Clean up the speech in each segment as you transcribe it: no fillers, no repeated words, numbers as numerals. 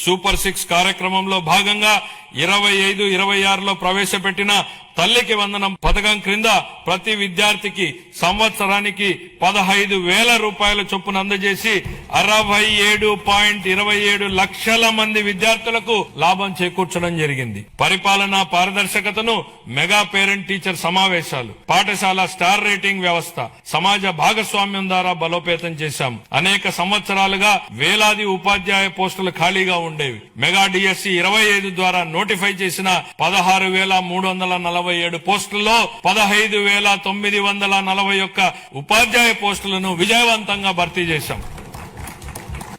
Super 6 కార్యక్రమంలో భాగంగా 25-26లో ప్రవేశపెట్టిన తల్లికి వందనం పథకం క్రింద ప్రతి విద్యార్థికి సంవత్సరానికి 15,000 రూపాయల చొప్పున అందజేసి 67.27 లక్షల మంది విద్యార్థులకు లాభం చేకూర్చడం జరిగింది. పరిపాలనా పారదర్శకతను, మెగా పేరెంట్ టీచర్ సమావేశాలు, పాఠశాల స్టార్ రేటింగ్ వ్యవస్థ, సమాజ భాగస్వామ్యం ద్వారా బలోపేతం చేశాం. అనేక సంవత్సరాలుగా వేలాది ఉపాధ్యాయ పోస్టులు ఖాళీగా ఉండేవి. మెగా డిఎస్సి 25 ద్వారా నోటిఫై చేసిన 16,347 పోస్టుల్లో 15,941 ఉపాధ్యాయ పోస్టులను విజయవంతంగా భర్తీ చేశాం.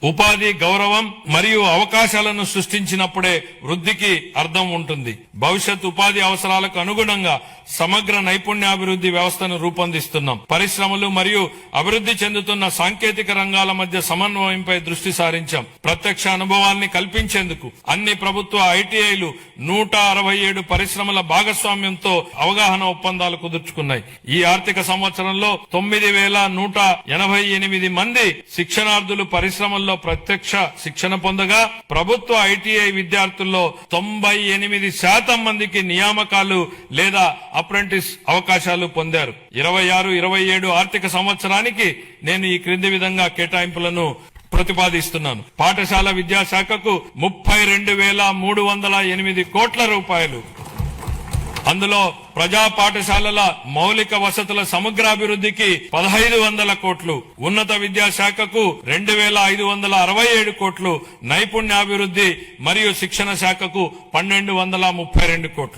ఉపాధి, గౌరవం మరియు అవకాశాలను సృష్టించినప్పుడే వృద్ధికి అర్థం ఉంటుంది. భవిష్యత్ ఉపాధి అవసరాలకు అనుగుణంగా సమగ్ర నైపుణ్యాభివృద్ధి వ్యవస్థను రూపొందిస్తున్నాం. పరిశ్రమలు మరియు అభివృద్ధి చెందుతున్న సాంకేతిక రంగాల మధ్య సమన్వయంపై దృష్టి సారించాం. ప్రత్యక్ష అనుభవాల్ని కల్పించేందుకు అన్ని ప్రభుత్వ ఐటీఐలు 167 పరిశ్రమల భాగస్వామ్యంతో అవగాహన ఒప్పందాలు కుదుర్చుకున్నాయి. ఈ ఆర్థిక సంవత్సరంలో 9,188 మంది శిక్షణార్థులు పరిశ్రమల్లో ప్రత్యక్ష శిక్షణ పొందగా ప్రభుత్వ ఐటీఐ విద్యార్థుల్లో 98% మందికి నియామకాలు లేదా అప్రెంటిస్ అవకాశాలు పొందారు. 26-27 ఆర్థిక సంవత్సరానికి నేను ఈ క్రింది విధంగా కేటాయింపులను ప్రతిపాదిస్తున్నాను. పాఠశాల విద్యాశాఖకు 32,308 కోట్ల రూపాయలు. అందులో ప్రజా పాఠశాలల మౌలిక వసతుల సమగ్రాభివృద్ధికి 1,500 కోట్లు, ఉన్నత విద్యాశాఖకు 2,567 కోట్లు, నైపుణ్యాభివృద్ధి మరియు శిక్షణ శాఖకు 1,232 కోట్లు.